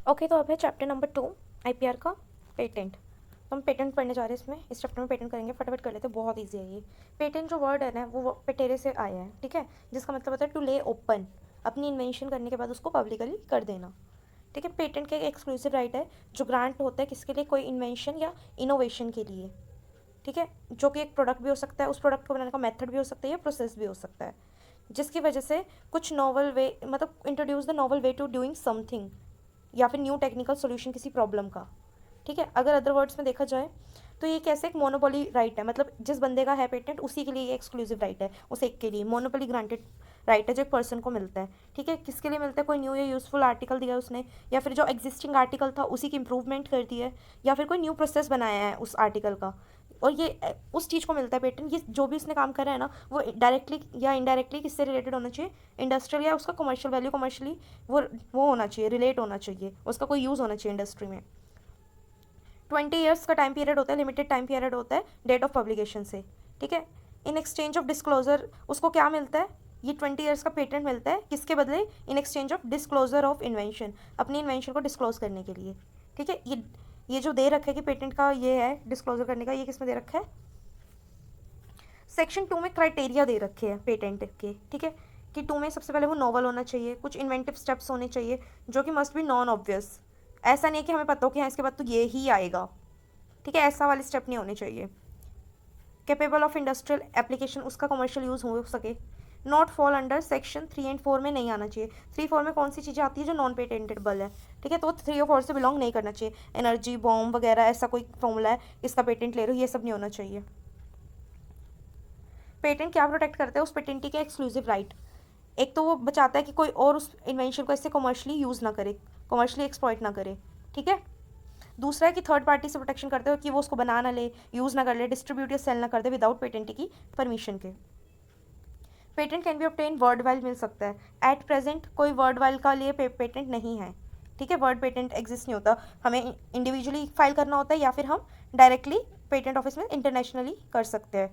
Okay, तो अब है चैप्टर नंबर 2 आईपीआर का, पेटेंट। तो हम पेटेंट पढ़ने जा रहे हैं इसमें। इस चैप्टर में पेटेंट करेंगे, फटाफट कर लेते हैं, बहुत ईजी है ये। पेटेंट जो वर्ड है ना, वो पेटेरे से आया है, ठीक है, जिसका मतलब होता है टू ले ओपन, अपनी इन्वेंशन करने के बाद उसको पब्लिकली कर देना, ठीक है। पेटेंट का एक एक्सक्लूसिव राइट है जो ग्रांट होता है किसके लिए, कोई इन्वेंशन या इनोवेशन के लिए, ठीक है, जो कि एक प्रोडक्ट भी हो सकता है, उस प्रोडक्ट को बनाने का मेथड भी हो सकता है या प्रोसेस भी हो सकता है, जिसकी वजह से कुछ नॉवल वे, मतलब introduce the novel way to doing something, या फिर न्यू टेक्निकल सोल्यूशन किसी प्रॉब्लम का, ठीक है। अगर अदर वर्ड्स में देखा जाए तो ये कैसे एक मोनोपोली राइट है, मतलब जिस बंदे का है पेटेंट उसी के लिए ये एक्सक्लूसिव राइट है, उस एक के लिए मोनोपोली ग्रांटेड राइट है जो एक पर्सन को मिलता है, ठीक है। किसके लिए मिलता है, कोई न्यू या यूजफुल आर्टिकल दिया उसने, या फिर जो एग्जिस्टिंग आर्टिकल था उसी की इंप्रूवमेंट कर दी है, या फिर कोई न्यू प्रोसेस बनाया है उस आर्टिकल का, और ये उस चीज़ को मिलता है पेटेंट। ये जो भी उसने काम करा है ना, वो डायरेक्टली या इनडायरेक्टली किससे रिलेटेड होना चाहिए, इंडस्ट्रियल या उसका कमर्शियल वैल्यू, कमर्शियली वो होना चाहिए, रिलेट होना चाहिए, उसका कोई यूज़ होना चाहिए इंडस्ट्री में। 20 ईयर्स का टाइम पीरियड होता है, लिमिटेड टाइम पीरियड होता है डेट ऑफ पब्लिकेशन से, ठीक है। इन एक्सचेंज ऑफ डिस्क्लोजर उसको क्या मिलता है, ये 20 ईयर्स का पेटेंट मिलता है, किसके बदले, in exchange of disclosure of invention, अपनी इन्वेंशन को डिस्क्लोज करने के लिए, ठीक है। ये जो दे रखा है कि पेटेंट का ये है डिस्क्लोजर करने का, ये किस में दे रखा है, सेक्शन 2 में क्राइटेरिया दे रखे हैं पेटेंट के, ठीक है, कि 2 में सबसे पहले वो नॉवल होना चाहिए, कुछ इन्वेंटिव स्टेप्स होने चाहिए जो कि मस्ट बी नॉन ऑब्वियस, ऐसा नहीं है कि हमें पता हो कि हाँ इसके बाद तो ये ही आएगा, ठीक है, ऐसा वाले स्टेप नहीं होने चाहिए। कैपेबल ऑफ इंडस्ट्रियल एप्लीकेशन, उसका कमर्शियल यूज़ हो सके। Not fall under section 3 and 4 में नहीं आना चाहिए। 3-4 में कौन सी चीज़ें आती है जो नॉन पेटेंटेबल है, ठीक है, तो 3 और 4 से बिलोंग नहीं करना चाहिए। एनर्जी बॉम्ब वगैरह ऐसा कोई फॉर्मूला है इसका पेटेंट ले रहे हो, ये सब नहीं होना चाहिए। पेटेंट क्या प्रोटेक्ट करता है, उस पेटेंटी के एक्सक्लूसिव राइट, एक तो वो बचाता है कि कोई और उस इन्वेंशन को इससे कमर्शियली यूज़ ना करे, कमर्शियली एक्सप्लॉइट ना करे, ठीक है। दूसरा है कि थर्ड पार्टी से प्रोटेक्शन करते हो कि वो उसको बना ना ले, यूज़ ना कर ले, डिस्ट्रीब्यूट या सेल ना कर दे विदाउट पेटेंटी की परमिशन के। Patent can be obtain worldwide, मिल सकता है। एट प्रेजेंट कोई वर्ड वाइल का लिए पेटेंट नहीं है, ठीक है, वर्ड पेटेंट एग्जिस्ट नहीं होता, हमें इंडिविजुअली फाइल करना होता है या फिर हम डायरेक्टली पेटेंट ऑफिस में इंटरनेशनली कर सकते हैं,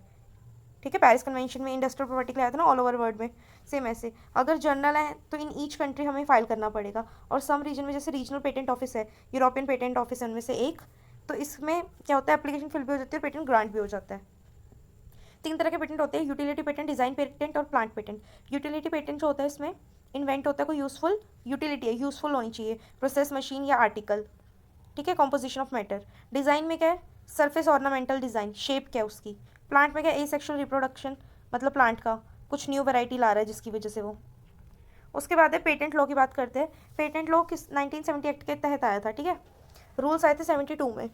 ठीक है। पेरिस कन्वेंशन में इंडस्ट्रियल प्रॉपर्टी के लिए आया था ना, ऑल ओवर वर्ल्ड में, सेम ऐसे अगर जर्नल है तो इन ईच कंट्री हमें फाइल करना पड़ेगा, और सम रीजन में जैसे रीजनल पेटेंट ऑफिस है, यूरोपियन पेटेंट ऑफिस है उनमें से एक, तो इसमें क्या होता है, एप्लीकेशन फिल भी हो जाती है और पेटेंट ग्रांट भी हो जाता है। 3 तरह के पेटेंट होते हैं, यूटिलिटी पेटेंट, डिज़ाइन पेटेंट और प्लांट पेटेंट। यूटिलिटी पेटेंट जो होता है इसमें इन्वेंट होता है कोई यूज़फुल, यूटिलिटी है, यूज़फुल होनी चाहिए, प्रोसेस, मशीन या आर्टिकल, ठीक है, कॉम्पोजिशन ऑफ मैटर। डिज़ाइन में क्या है, सरफेस ऑर्नामेंटल डिज़ाइन, शेप क्या है उसकी। प्लांट में क्या है, एसेक्सुअल रिप्रोडक्शन, मतलब प्लांट का कुछ न्यू वैरायटी ला रहा है जिसकी वजह से वो। उसके बाद है पेटेंट लॉ की बात करते हैं। पेटेंट लॉ किस 1970 एक्ट के तहत आया था, ठीक है, रूल्स आए थे 72 में।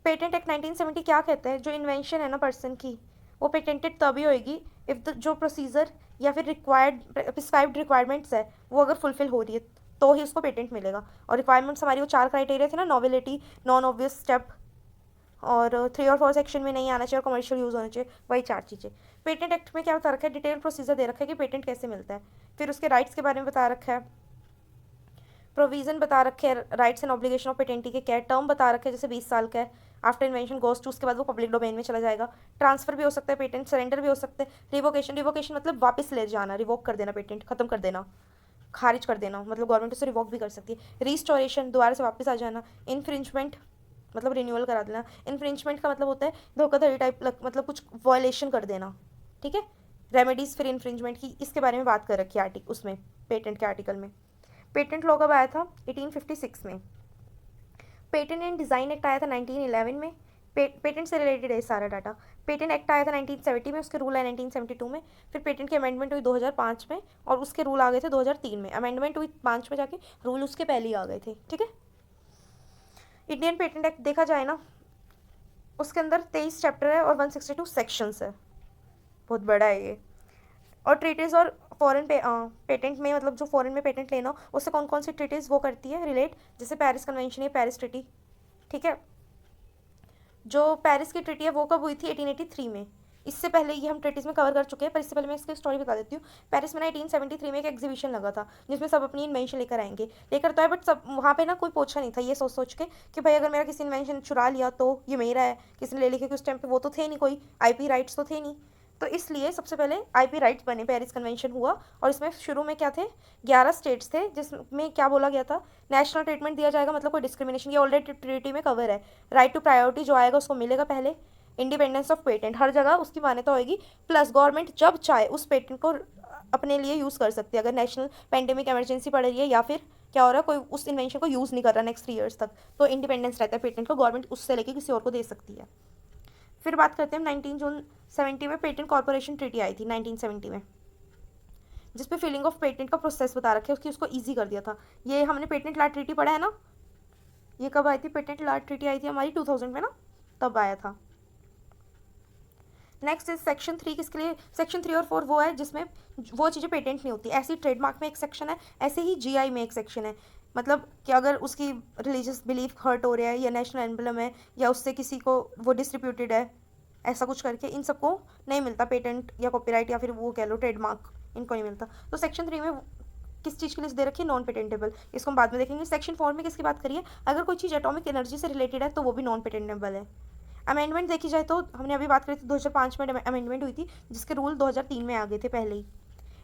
पेटेंट एक्ट 1970 क्या कहते हैं, जो इन्वेंशन है ना पर्सन की, वो पेटेंटेड तभी होएगी इफ़ द जो प्रोसीजर या फिर रिक्वायर्ड प्रिस्क्राइब्ड रिक्वायरमेंट्स है वो अगर फुलफिल हो रही है तो ही उसको पेटेंट मिलेगा। और रिक्वायरमेंट्स हमारी वो 4 क्राइटेरिया थे ना, नॉवेलिटी, नॉन ऑब्वियस स्टेप, और 3 और 4 सेक्शन में नहीं आना चाहिए, और कमर्शियल यूज़ होना चाहिए, वही 4 चीज़ें। पेटेंट एक्ट में क्या बता रखा है, डिटेल प्रोसीजर दे रखा है कि पेटेंट कैसे मिलता है, फिर उसके राइट्स के बारे में बता रखा है, प्रोविज़न बता रखे हैं, राइट्स एंड ऑब्लिगेशन ऑफ पेटेंटी के क्या है, टर्म बता रखे हैं, जैसे 20 साल का है, आफ्टर इन्वेंशन गोज टू, उसके बाद वो पब्लिक डोमेन में चला जाएगा। ट्रांसफर भी हो सकता है पेटेंट, सरेंडर भी हो सकते हैं। रिवोकेशन मतलब वापस ले जाना, रिवोक कर देना, पेटेंट खत्म कर देना, खारिज कर देना, मतलब गवर्नमेंट उसे रिवोक भी कर सकती है। रिस्टोरेशन, दोबारा से वापस आ जाना। इन्फ्रिंजमेंट मतलब रिन्यूअल करा देना। इन्फ्रिंजमेंट का मतलब होता है धोखाधड़ी टाइप, मतलब कुछ वॉयलेशन कर देना, ठीक है। रेमेडीज़ फिर इन्फ्रिंजमेंट की, इसके बारे में बात कर रखी है आर्टिकल उसमें, पेटेंट के आर्टिकल में। पेटेंट लॉ कब आया था, 1856 में। पेटेंट एंड डिज़ाइन एक्ट आया था 1911 में। पेटेंट से रिलेटेड है सारा डाटा। पेटेंट एक्ट आया था 1970 में, उसके रूल आए 1972 में। फिर पेटेंट की अमेंडमेंट हुई 2005 में, और उसके रूल आ गए थे 2003 में। अमेंडमेंट हुई 5 में जाके, रूल उसके पहले ही आ गए थे, ठीक है। इंडियन पेटेंट एक्ट देखा जाए ना, उसके अंदर 23 चैप्टर है और 162 सेक्शंस है, बहुत बड़ा है ये। और ट्रीटीज़ और फॉरेन पेटेंट में, मतलब जो फॉरेन में पेटेंट लेना हो उससे कौन कौन सी ट्रीटीज़ वो करती है रिलेट, जैसे पेरिस कन्वेंशन या पेरिस ट्रीटी, ठीक है। जो पेरिस की ट्रीटी है वो कब हुई थी, 1883 में। इससे पहले ये हम ट्रीटीज़ में कवर कर चुके हैं, पर इससे पहले मैं इसकी स्टोरी बता देती हूँ। पेरिस में ना 1873 में एक एग्जीबिशन लगा था जिसमें सब अपनी इन्वेंशन लेकर आएंगे, लेकर तो है, बट सब वहाँ पे ना कोई पूछा नहीं था, ये सोच सोच के कि भाई अगर मेरा किसी इन्वेंशन चुरा लिया तो ये मेरा है, किसी ने ले लिया, क्योंकि उस टाइम पे वो तो थे नहीं, कोई आईपी राइट्स तो थे नहीं, तो इसलिए सबसे पहले आईपी राइट्स बने, पेरिस कन्वेंशन हुआ, और इसमें शुरू में क्या थे, 11 स्टेट्स थे, जिसमें क्या बोला गया था, नेशनल ट्रीटमेंट दिया जाएगा, मतलब कोई डिस्क्रिमिनेशन, ये ऑलरेडी ट्रीटी में कवर है। राइट टू प्रायोरिटी जो आएगा उसको मिलेगा पहले। इंडिपेंडेंस ऑफ पेटेंट, हर जगह उसकी मान्यता होगी, प्लस गवर्नमेंट जब चाहे उस पेटेंट को अपने लिए यूज़ कर सकती है, अगर नेशनल पेंडेमिक इमरजेंसी पड़ रही है या फिर क्या हो रहा है, कोई उस इन्वेंशन को यूज़ नहीं कर रहा नेक्स्ट 3 ईयर्स तक, तो इंडिपेंडेंस रहता है पेटेंट को, गवर्नमेंट उससे लेके किसी और को दे सकती है। फिर बात करते हैं 19 जून 70 में पेटेंट कॉर्पोरेशन ट्रीटी आई थी 1970 में, जिस पे फिलिंग ऑफ पेटेंट का प्रोसेस बता रखे उसकी, उसको ईजी कर दिया था। ये हमने पेटेंट लॉ ट्रीटी पढ़ा है ना, ये कब आई थी, पेटेंट लॉ ट्रीटी आई थी हमारी 2000 में ना, तब आया था। नेक्स्ट इज सेक्शन 3, किसके लिए, सेक्शन 3 और 4 वो है जिसमें वो चीज़ें पेटेंट नहीं होती, ऐसी ट्रेडमार्क में एक सेक्शन है, ऐसे ही जीआई में एक सेक्शन है, मतलब कि अगर उसकी रिलीजियस बिलीफ हर्ट हो रहा है, या नेशनल एम्बलम है, या उससे किसी को वो डिस्ट्रीब्यूटेड है, ऐसा कुछ करके इन सबको नहीं मिलता पेटेंट या कॉपीराइट, या फिर वो कह लो ट्रेडमार्क, इनको नहीं मिलता। तो सेक्शन 3 में किस चीज़ की लिस्ट दे रखी है, नॉन पेटेंटेबल, इसको हम बाद में देखेंगे। सेक्शन 4 में किसकी बात करिए, अगर कोई चीज़ एटॉमिक एनर्जी से रिलेटेड है तो वो भी नॉन पेटेंटेबल है। अमेंडमेंट देखी जाए तो हमने अभी बात करी थी 2005 में अमेंडमेंट हुई थी, जिसके रूल 2003 में आ गए थे पहले ही।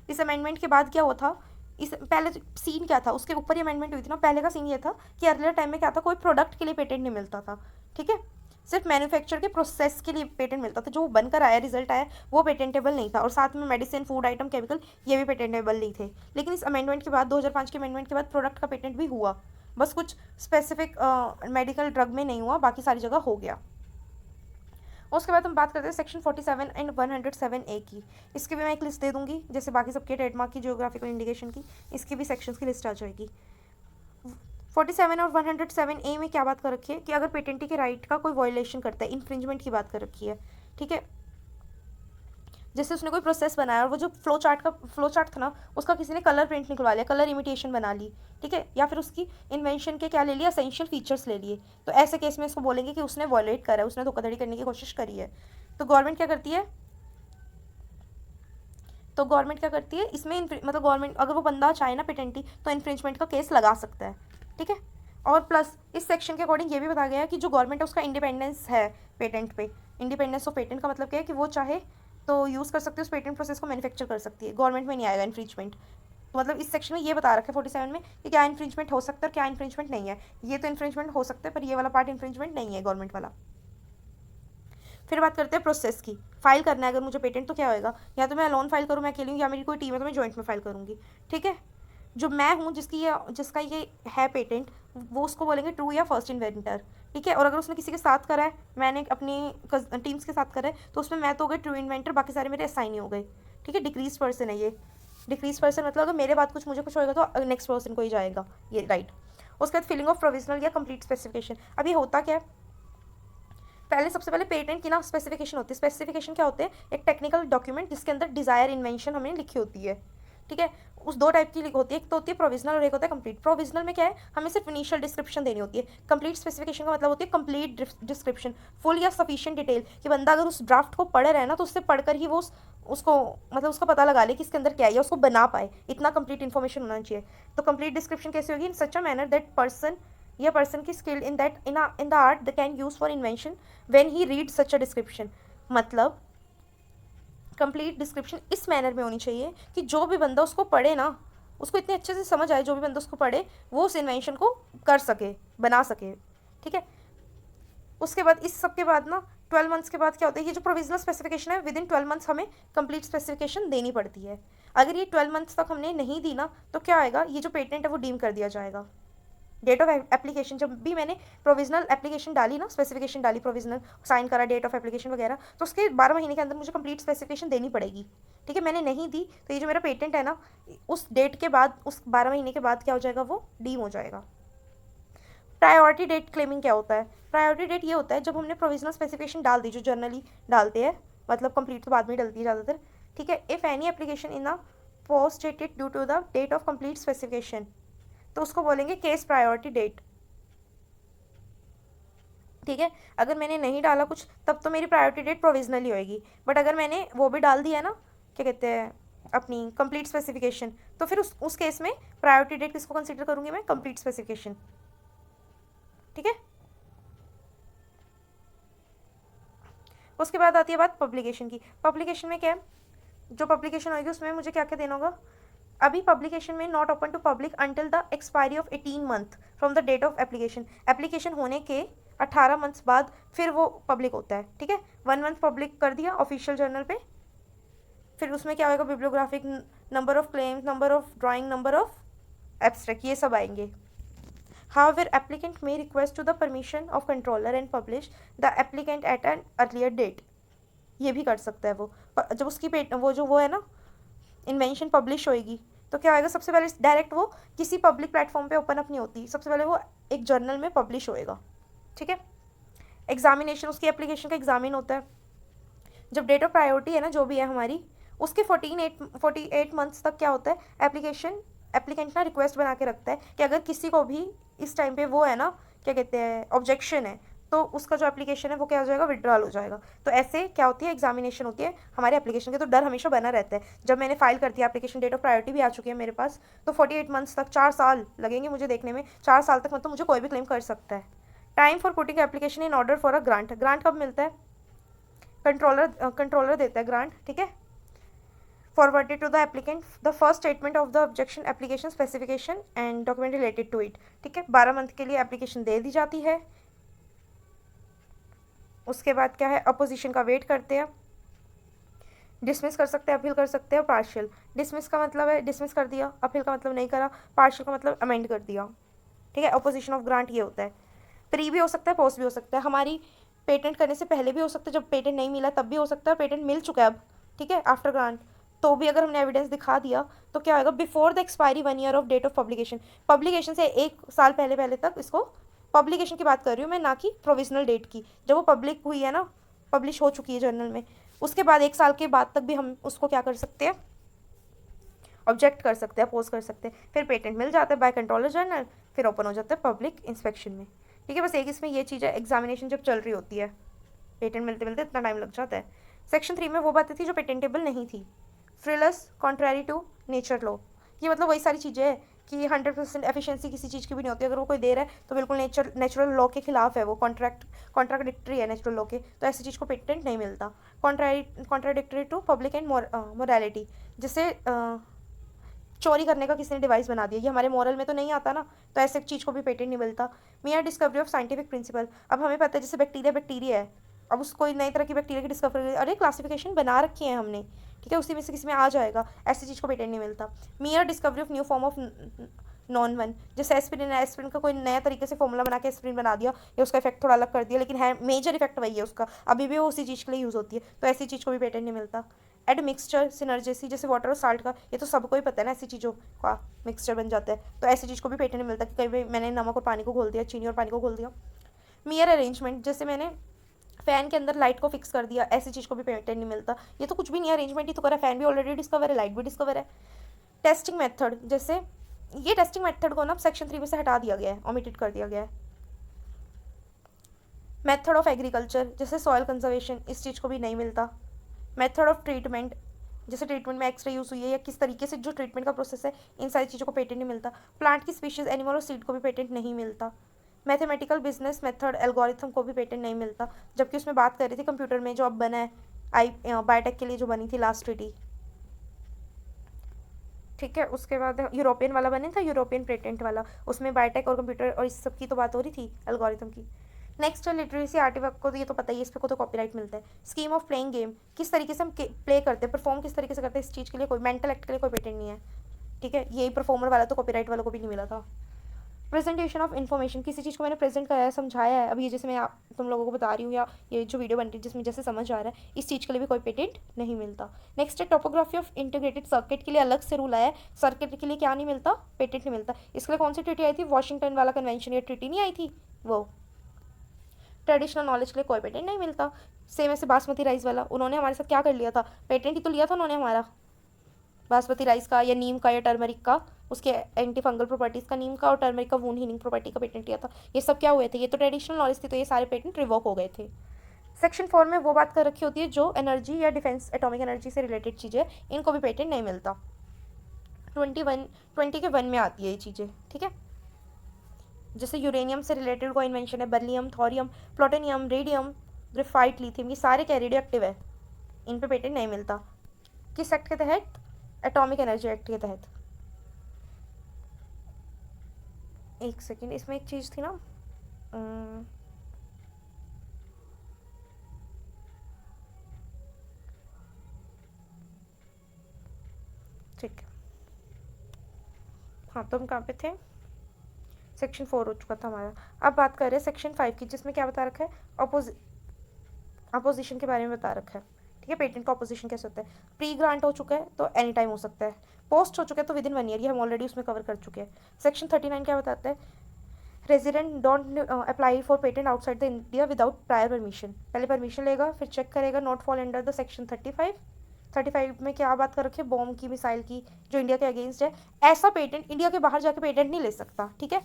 इस अमेंडमेंट के बाद क्या हुआ था, इस पहले सीन क्या था, उसके ऊपर ही अमेंडमेंट हुई थी ना। पहले का सीन ये था कि अर्लियर टाइम में क्या था, कोई प्रोडक्ट के लिए पेटेंट नहीं मिलता था, ठीक है, सिर्फ मैन्युफैक्चर के प्रोसेस के लिए पेटेंट मिलता था, जो बनकर आया, रिजल्ट आया, वो पेटेंटेबल नहीं था, और साथ में मेडिसिन, फूड आइटम, केमिकल, ये भी पेटेंटेबल नहीं थे। लेकिन इस अमेंडमेंट के बाद 2005 के अमेंडमेंट के बाद प्रोडक्ट का पेटेंट भी हुआ, बस कुछ स्पेसिफिक मेडिकल ड्रग में नहीं हुआ, बाकी सारी जगह हो गया। उसके बाद हम बात करते हैं सेक्शन 47 एंड 107A की। इसकी भी मैं एक लिस्ट दे दूंगी, जैसे बाकी सबके ट्रेडमार्क की, जियोग्राफिकल इंडिकेशन की, इसकी भी सेक्शंस की लिस्ट आ जाएगी। 47 और 107A में क्या बात कर रखी है कि अगर पेटेंटी के राइट का कोई वायलेशन करता है, इन्फ्रिंजमेंट की बात कर रखी है, ठीक है, जैसे उसने कोई प्रोसेस बनाया और वो जो फ्लो चार्ट था ना, उसका किसी ने कलर प्रिंट निकलवा लिया, कलर इमिटेशन बना ली, ठीक है, या फिर उसकी इन्वेंशन के क्या ले लिया, एसेंशियल फीचर्स ले लिए, तो ऐसे केस में इसको बोलेंगे कि उसने वॉयलेट करा है, उसने धोखाधड़ी करने की कोशिश करी है। तो गवर्नमेंट क्या करती है, इसमें मतलब गवर्नमेंट अगर वो बंदा चाहे ना पेटेंटी, तो इन्फ्रिंजमेंट का केस लगा सकता है, ठीक है। और प्लस इस सेक्शन के अकॉर्डिंग ये भी बताया गया है कि जो गवर्नमेंट है उसका इंडिपेंडेंस है पेटेंट पे। इंडिपेंडेंस ऑफ पेटेंट का मतलब क्या है कि वो चाहे तो यूज़ कर सकती है, उस पेटेंट प्रोसेस को मैन्युफैक्चर कर सकती है, गवर्नमेंट में नहीं आएगा इन्फ्रिंजमेंट। तो मतलब इस सेक्शन में ये बता रखा है 47 में कि क्या इन्फ्रिंजमेंट हो सकता है, क्या इन्फ्रिंजमेंट नहीं है। ये तो इन्फ्रिंजमेंट हो सकता है, पर ये वाला पार्ट इन्फ्रिंजमेंट नहीं है गवर्नमेंट वाला। फिर बात करते हैं प्रोसेस की। फाइल करना है अगर मुझे पेटेंट तो क्या होएगा, या तो मैं अलोन फाइल करूँ, मैं अकेली हूँ, या मेरी कोई टीम है तो मैं जॉइंट में फाइल करूँगी, ठीक है। जो मैं हूँ जिसका ये है पेटेंट, वो उसको बोलेंगे ट्रू या फर्स्ट इन्वेंटर, ठीक है। और अगर उसने किसी के साथ करा है, मैंने अपनी टीम्स के साथ करा है, तो उसमें मैं तो हो गई ट्रू इन्वेंटर, बाकी सारे मेरे असाइन ही हो गए, ठीक है। डिक्रीज पर्सन है ये, डिक्रीज पर्सन मतलब अगर मेरे बाद मुझे कुछ होगा तो नेक्स्ट पर्सन को ही जाएगा ये, राइट। उसके बाद फिलिंग ऑफ प्रोविजनल या कंप्लीट स्पेसिफिकेशन। अब ये होता क्या है, पहले सबसे पहले पेटेंट की ना स्पेसिफिकेशन होती है। स्पेसिफिकेशन क्या होते हैं, एक टेक्निकल डॉक्यूमेंट जिसके अंदर डिज़ायर इन्वेंशन हमने लिखी होती है, ठीक है। उस दो टाइप की होती है, एक तो होती है प्रोविजनल और एक होता है कंप्लीट। प्रोविजनल में क्या है, हमें सिर्फ इनिशियल डिस्क्रिप्शन देनी होती है। कंप्लीट स्पेसिफिकेशन का मतलब होती है कंप्लीट डिस्क्रिप्शन, फुल या सफिशिएंट डिटेल, कि बंदा अगर उस ड्राफ्ट को पढ़ रहा है ना, तो उससे पढ़कर ही वो उसको मतलब उसका पता लगा ले कि इसके अंदर क्या है, या उसको बना पाए, इतना कंप्लीट इन्फॉर्मेशन होना चाहिए। तो कंप्लीट डिस्क्रिप्शन कैसे होगी, इन सच अ मैनर दैट पर्सन की skilled in the art the can use for invention when he read such a description. मतलब कंप्लीट डिस्क्रिप्शन इस मैनर में होनी चाहिए कि जो भी बंदा उसको पढ़े ना, उसको इतने अच्छे से समझ आए, जो भी बंदा उसको पढ़े वो उस इन्वेंशन को कर सके, बना सके, ठीक है। उसके बाद इस सब के बाद ना 12 मंथ्स के बाद क्या होता है, ये जो प्रोविजनल स्पेसिफिकेशन है, विद इन 12 मंथ्स हमें कंप्लीट स्पेसिफिकेशन देनी पड़ती है। अगर ये 12 मंथ्स तक हमने नहीं दी ना, तो क्या आएगा, ये जो पेटेंट है वो डीम कर दिया जाएगा। डेट ऑफ एप्लीकेशन, जब भी मैंने प्रोविजनल एप्लीकेशन डाली ना, स्पेसिफिकेशन डाली, प्रोविजनल साइन करा, डेट ऑफ एप्लीकेशन वगैरह, तो उसके 12 महीने के अंदर मुझे कंप्लीट स्पेसिफिकेशन देनी पड़ेगी, ठीक है। मैंने नहीं दी तो ये जो मेरा पेटेंट है ना, उस डेट के बाद, उस 12 महीने के बाद क्या हो जाएगा, वो डीम हो जाएगा। प्रायोरिटी डेट क्लेमिंग क्या होता है, प्रायोरिटी डेट ये होता है जब हमने प्रोविजनल स्पेसिफिकेशन डाल दी, जो जनरली डालते हैं, मतलब कंप्लीट तो बाद में डलती है ज़्यादातर, ठीक है। If any application in a post dated due to the date of complete specification, तो उसको बोलेंगे केस प्रायोरिटी डेट, ठीक है। अगर मैंने नहीं डाला कुछ, तब तो मेरी प्रायोरिटी डेट प्रोविजनली होएगी, बट अगर मैंने वो भी डाल दिया ना, क्या कहते हैं, अपनी कंप्लीट स्पेसिफिकेशन, तो फिर उस केस में प्रायोरिटी डेट किसको कंसीडर करूँगी मैं, कंप्लीट स्पेसिफिकेशन, ठीक है। उसके बाद आती है बात पब्लिकेशन की। पब्लिकेशन में क्या है, जो पब्लिकेशन होगी उसमें मुझे क्या क्या देना होगा। अभी पब्लिकेशन में not open to public until the expiry of 18 month from the date of application. Application होने के 18 मंथ्स बाद फिर वो पब्लिक होता है, ठीक है। 1 मंथ पब्लिक कर दिया ऑफिशियल जर्नल पे, फिर उसमें क्या होगा, bibliographic, number of claims, number of drawing, number of abstract, ये सब आएंगे। However, applicant may request to the permission of controller and publish the applicant at an earlier date। ये भी कर सकता है वो। जब उसकी वो है ना इन्वेंशन पब्लिश होएगी तो क्या होएगा, सबसे पहले डायरेक्ट वो किसी पब्लिक प्लेटफॉर्म पे ओपन अप नहीं होती, सबसे पहले वो एक जर्नल में पब्लिश होएगा, ठीक है। एग्जामिनेशन, उसकी एप्लीकेशन का एग्जामिन होता है जब डेट ऑफ प्रायोरिटी है ना जो भी है हमारी, उसके 48 मंथ्स तक क्या होता है, एप्लीकेंट ना रिक्वेस्ट बना के रखता है कि अगर किसी को भी इस टाइम पे वो है ना क्या कहते हैं ऑब्जेक्शन है, तो उसका जो एप्लीकेशन है वो क्या हो जाएगा, विड्रॉल हो जाएगा। तो ऐसे क्या होती है, एग्जामिनेशन होती है हमारे एप्लीकेशन की। तो डर हमेशा बना रहता है। जब मैंने फाइल कर दिया एप्लीकेशन, डेट ऑफ प्रायोरिटी भी आ चुकी है मेरे पास, तो 48 मंथ्स तक 4 साल लगेंगे मुझे देखने में। 4 साल तक मतलब मुझे कोई भी क्लेम कर सकता है। Time for putting application in order for a grant. Grant कब मिलता है, कंट्रोलर देता है ग्रांट, ठीक है। forwarded to the applicant the first statement of the objection, application specification and document related to it, ठीक है। 12 मंथ के लिए एप्लीकेशन दे दी जाती है। उसके बाद क्या है, अपोजिशन का वेट करते हैं। डिसमिस कर सकते हैं, अपील कर सकते हैं। पार्शियल, डिसमिस का मतलब है डिसमिस कर दिया, अपील का मतलब नहीं करा, पार्शियल का मतलब अमेंड कर दिया, ठीक है। अपोजिशन ऑफ ग्रांट ये होता है। प्री भी हो सकता है, पोस्ट भी हो सकता है। हमारी पेटेंट करने से पहले भी हो सकता है, जब पेटेंट नहीं मिला तब भी हो सकता है, पेटेंट मिल चुका है अब, ठीक है, आफ्टर ग्रांट, तो भी अगर हमने एविडेंस दिखा दिया तो क्या होगा, before the expiry 1 year of date of publication. Publication से 1 साल पहले तक, इसको पब्लिकेशन की बात कर रही हूँ मैं, ना कि प्रोविजनल डेट की। जब वो पब्लिक हुई है ना, पब्लिश हो चुकी है जर्नल में, उसके बाद 1 साल के बाद तक भी हम उसको क्या कर सकते हैं, ऑब्जेक्ट कर सकते हैं, अपोज कर सकते हैं। फिर पेटेंट मिल जाता है बाय कंट्रोलर जनरल, फिर ओपन हो जाता है पब्लिक इंस्पेक्शन में, ठीक है। बस एक इसमें ये चीज़ है, एग्जामिनेशन जब चल रही होती है, पेटेंट मिलते मिलते इतना टाइम लग जाता है। सेक्शन 3 में वो बातें थी जो पेटेंटेबल नहीं थी। फ्रिलस, कॉन्ट्रैरी टू नेचर लॉ, ये मतलब वही सारी चीज़ें हैं कि 100% एफिशिएंसी किसी चीज़ की भी नहीं होती। अगर वो कोई दे रहा है तो बिल्कुल नेचुरल लॉ के खिलाफ है, वो कॉन्ट्राडिक्टरी है नेचुरल लॉ के, तो ऐसी चीज़ को पेटेंट नहीं मिलता। Contradictory to public and morality, जिससे चोरी करने का किसी ने डिवाइस बना दिया, ये हमारे मॉरल में तो नहीं आता ना, तो ऐसे चीज़ को भी पेटेंट नहीं मिलता। मियर डिस्कवरी ऑफ साइंटिफिक प्रिंसिपल, अब हमें पता है जैसे बैक्टीरिया है, अब उसको नई तरह की बैक्टीरिया की डिस्कवरी, अरे क्लासिफिकेशन बना रखी है हमने, ठीक है, उसी में से किसी में आ जाएगा, ऐसी चीज़ को पेटेंट नहीं मिलता। मियर discovery of new form of non one, जैसे एस्पिरिन है, एस्पिरिन का कोई नया तरीके से फॉर्मूला बना के एस्पिरिन बना दिया या उसका इफेक्ट थोड़ा अलग कर दिया, लेकिन है मेजर इफेक्ट वही है उसका, अभी भी वो उसी चीज़ के लिए यूज़ होती है, तो ऐसी चीज़ को भी पेटेंट नहीं मिलता। एड मिक्सचर सिनर्जेसी, जैसे वाटर और साल्ट का, ये तो सबको ही पता है ना, ऐसी चीज़ों का मिक्सचर बन जाता है, तो ऐसी चीज़ को भी पेटेंट नहीं मिलता कि कहीं भी मैंने नमक और पानी को घोल दिया, चीनी और पानी को घोल दिया। मियर अरेंजमेंट, जैसे मैंने फैन के अंदर लाइट को फिक्स कर दिया, ऐसी चीज़ को भी पेटेंट नहीं मिलता, ये तो कुछ भी नहीं, अरेंजमेंट ही तो करा, फैन भी ऑलरेडी डिस्कवर है, लाइट भी डिस्कवर है। टेस्टिंग मेथड, जैसे ये टेस्टिंग मेथड को ना सेक्शन 3 में से हटा दिया गया है, ओमिटेड कर दिया गया है। मेथड ऑफ एग्रीकल्चर, जैसे सॉइल कंजर्वेशन, इस चीज़ को भी नहीं मिलता। मेथड ऑफ ट्रीटमेंट, जैसे ट्रीटमेंट में एक्सरे यूज़ हुई है या किस तरीके से जो ट्रीटमेंट का प्रोसेस है, इन सारी चीज़ों को पेटेंट नहीं मिलता। प्लांट की स्पीशीज़, एनिमल और सीड को भी पेटेंट नहीं मिलता। मैथमेटिकल बिजनेस मेथड, एल्गोरिथम को भी पेटेंट नहीं मिलता, जबकि उसमें बात कर रही थी कंप्यूटर में जो अब बना है बायोटेक के लिए जो बनी थी लास्ट ट्रीटी, ठीक है। उसके बाद यूरोपियन वाला बने था, यूरोपियन पेटेंट वाला, उसमें बायोटेक और कंप्यूटर और इस सब की तो बात हो रही थी, एल्गोरिथम की। नेक्स्ट है लिटरेसी आर्टिवर्क को, तो ये तो पता ही है, इस पर को तो कॉपीराइट मिलता है। स्कीम ऑफ प्लेइंग गेम, किस तरीके से हम प्ले करते हैं, परफॉर्म किस तरीके से करते हैं, इस चीज़ के लिए कोई मेंटल एक्ट के लिए कोई पेटेंट नहीं है, ठीक है। यही परफॉर्मर वाला तो कॉपीराइट वालों को भी नहीं मिला था। प्रेजेंटेशन ऑफ इन्फॉर्मेशन, किसी चीज़ को मैंने प्रेजेंट कराया, समझाया है, अभी जैसे मैं तुम लोगों को बता रही हूँ या ये जो वीडियो बन रही है जिसमें जैसे समझ आ रहा है, इस चीज़ के लिए भी कोई पेटेंट नहीं मिलता। नेक्स्ट है टोपोग्राफी ऑफ इंटीग्रेटेड सर्किट, के लिए अलग से रूल आया है, सर्किट के लिए क्या नहीं मिलता, पेटेंट नहीं मिलता। इसके लिए कौन सी ट्रीटी आई थी, वॉशिंगटन वाला कन्वेंशन या ट्रीटी नहीं आई थी वो। ट्रेडिशनल नॉलेज के लिए कोई पेटेंट नहीं मिलता। सेम ऐसे बासमती राइस वाला, उन्होंने हमारे साथ क्या कर लिया था, पेटेंट ही तो लिया था उन्होंने हमारा, बासमती राइस का या नीम का या टर्मरिक का, उसके एंटी फंगल प्रॉपर्टीज़ का नीम का, और टर्मरिक का वूंड हीलिंग प्रॉपर्टी का पेटेंट लिया था। ये सब क्या हुए थे, ये तो ट्रेडिशनल नॉलेज थी, तो ये सारे पेटेंट रिवोक हो गए थे। सेक्शन 4 में वो बात कर रखी होती है जो एनर्जी या डिफेंस एटॉमिक एनर्जी से रिलेटेड चीज़ें, इनको भी पेटेंट नहीं मिलता। 20 के 1 में आती है ये चीज़ें, ठीक है। जैसे यूरेनियम से रिलेटेड कोई इन्वेंशन है, beryllium, thorium, plutonium, radium, graphite, lithium, ये सारे क्या रेडियो एक्टिव है, इन पे पेटेंट नहीं मिलता। किस एक्ट के तहत? एटॉमिक एनर्जी एक्ट के तहत। एक सेकेंड, इसमें एक चीज़ थी ना, ठीक है, हाँ तो हम कहाँ पे थे? सेक्शन 4 हो चुका था हमारा। अब बात कर रहे हैं सेक्शन 5 की, जिसमें क्या बता रखा है? अपोजिशन के बारे में बता रखा है। ठीक है, पेटेंट का अपोजिशन कैसे होता है? प्री ग्रांट हो चुका है तो एनी टाइम हो सकता है, पोस्ट हो चुका है तो विद इन 1 ईयर, ये हम ऑलरेडी उसमें कवर कर चुके हैं। सेक्शन 39 क्या बताता है? Resident don't apply for patent outside the India without prior permission. पहले परमिशन लेगा, फिर चेक करेगा, not fall under the section 35 में क्या बात कर रखी है? बॉम्ब की, मिसाइल की, जो इंडिया के अगेंस्ट है, ऐसा पेटेंट इंडिया के बाहर जाके पेटेंट नहीं ले सकता। ठीक है,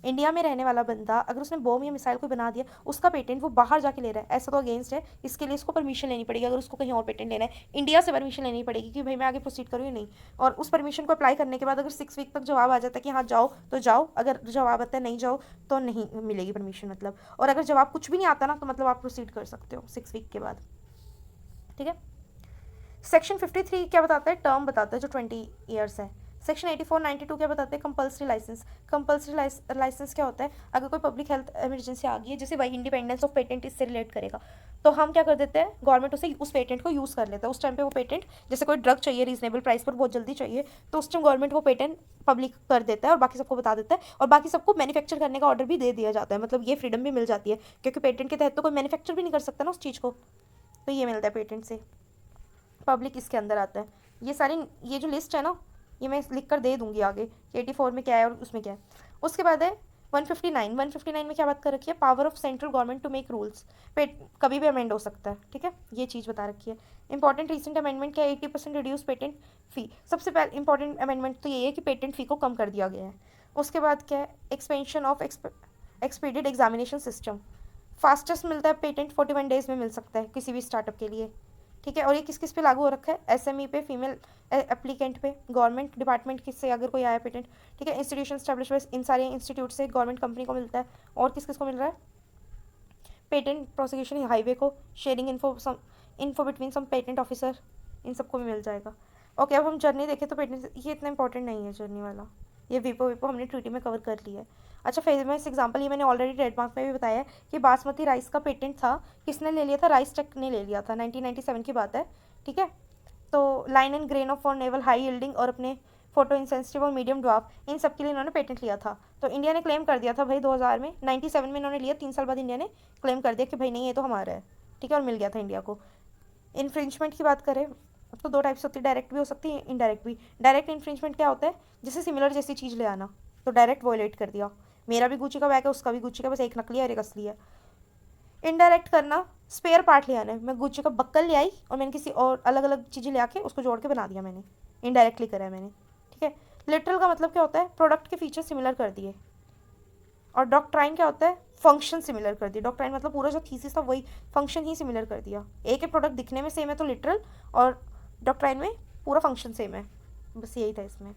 इंडिया में रहने वाला बंदा अगर उसने बॉम्ब या मिसाइल को बना दिया, उसका पेटेंट वो बाहर जाके ले रहा है, ऐसा तो अगेंस्ट है। इसके लिए उसको परमिशन लेनी पड़ेगी। अगर उसको कहीं और पेटेंट लेना है, इंडिया से परमिशन लेनी पड़ेगी कि भाई मैं आगे प्रोसीड करूँ या नहीं। और उस परमिशन को अप्लाई करने के बाद अगर 6 वीक तक जवाब आ जाता है कि हाँ जाओ तो जाओ, अगर जवाब आता है नहीं जाओ तो नहीं मिलेगी परमिशन, मतलब। और अगर जवाब कुछ भी नहीं आता ना, तो मतलब आप प्रोसीड कर सकते हो 6 वीक के बाद। ठीक है, सेक्शन 53 क्या बताता है? टर्म बताता है जो 20 ईयर्स है। सेक्शन 84 92 क्या बताते हैं? Compulsory licence. कंपल्सरी लाइसेंस क्या होता है? अगर कोई पब्लिक हेल्थ इमरजेंसी आ गई है, जैसे भाई इंडिपेंडेंस ऑफ पेटेंट इससे रिलेट करेगा, तो हम क्या कर देते हैं? गवर्नमेंट उसे उस पेटेंट को यूज़ कर लेता है। उस टाइम पे वो पेटेंट, जैसे कोई ड्रग चाहिए रीजनेबल प्राइस पर, बहुत जल्दी चाहिए, तो उस टाइम गवर्नमेंट वो पेटेंट पब्लिक कर देता है और बाकी सबको बता देता है, और बाकी सबको मैन्युफैक्चर करने का ऑर्डर भी दे दिया जाता है। मतलब ये फ्रीडम भी मिल जाती है, क्योंकि पेटेंट के तहत तो कोई मैन्युफैक्चर भी नहीं कर सकता ना उस चीज़ को, तो ये मिलता है पेटेंट से। पब्लिक इसके अंदर आता है। ये सारी, ये जो लिस्ट है ना, ये मैं लिख कर दे दूंगी आगे कि 84 में क्या है और उसमें क्या है। उसके बाद है 159 में क्या बात कर रखी है? Power of central government to make rules. कभी भी अमेंड हो सकता है। ठीक है, ये चीज़ बता रखी है। इंपॉर्टेंट रिसेंट अमेंडमेंट क्या है? 80% रिड्यूस पेटेंट फी। सबसे पहले इंपॉर्टेंट अमेंडमेंट तो ये है कि पेटेंट फी को कम कर दिया गया है। उसके बाद क्या है? Expansion of expedite examination system. Fastest मिलता है पेटेंट, 41 डेज में मिल सकता है किसी भी स्टार्टअप के लिए। ठीक है, और ये किस किस पे लागू हो रखा है? एसएमई पे, फीमेल एप्लीकेंट पे, गवर्नमेंट डिपार्टमेंट किससे अगर कोई आया पेटेंट। ठीक है, इंस्टीट्यूशन स्टैब्लिशमेंट, इन सारे इंस्टीट्यूट से गवर्नमेंट कंपनी को मिलता है। और किस किस को मिल रहा है? पेटेंट प्रोसिक्यूशन हाईवे को, शेयरिंग इन्फो बिटवीन सम पेटेंट ऑफिसर, इन सबको भी मिल जाएगा। ओके, अब हम जर्नी देखें तो पेटेंट ये इतना इंपॉर्टेंट नहीं है जर्नी वाला, ये विपो हमने ट्रीटी में कवर कर लिया है। अच्छा, फेमस एग्जांपल ये मैंने ऑलरेडी ट्रेडमार्क में भी बताया है कि बासमती राइस का पेटेंट था, किसने ले लिया था? राइस टेक ने ले लिया था, 1997 की बात है। ठीक है, तो line and grain of for naval high yielding और अपने फोटो इंसेंसिटिव और मीडियम ड्वार्फ, इन सब के लिए इन्होंने पेटेंट लिया था। तो इंडिया ने क्लेम कर दिया था भाई 2000 में, 97 में इन्होंने लिया, 3 साल बाद इंडिया ने क्लेम कर दिया कि भाई नहीं ये तो हमारा है। ठीक है, और मिल गया था इंडिया को। इन्फ्रिंचमेंट की बात करें तो 2 टाइप्स होती है, डायरेक्ट भी हो सकती है, इनडायरेक्ट भी। डायरेक्ट इन्फ्रिंचमेंट क्या होता है? जैसे सिमिलर जैसी चीज़ ले आना, तो डायरेक्ट वॉयलेट कर दिया। मेरा भी गुची का बैग है, उसका भी गुची का, बस एक नकली है और एक असली है। इनडायरेक्ट करना, स्पेयर पार्ट ले आना है। मैं गुची का बक्कल ले आई और मैंने किसी और अलग अलग चीज़ें ले आके उसको जोड़ के बना दिया मैंने, इनडायरेक्टली करा है मैंने। ठीक है, लिटरल का मतलब क्या होता है? प्रोडक्ट के फीचर सिमिलर कर दिए। और डॉक्ट्राइन क्या होता है? फंक्शन सिमिलर कर दिया। डॉक्ट्राइन मतलब पूरा जो थीसिस था वही, फंक्शन ही सिमिलर कर दिया। एक ही प्रोडक्ट दिखने में सेम है तो लिटरल, और डॉक्ट्राइन में पूरा फंक्शन सेम है। बस यही था इसमें।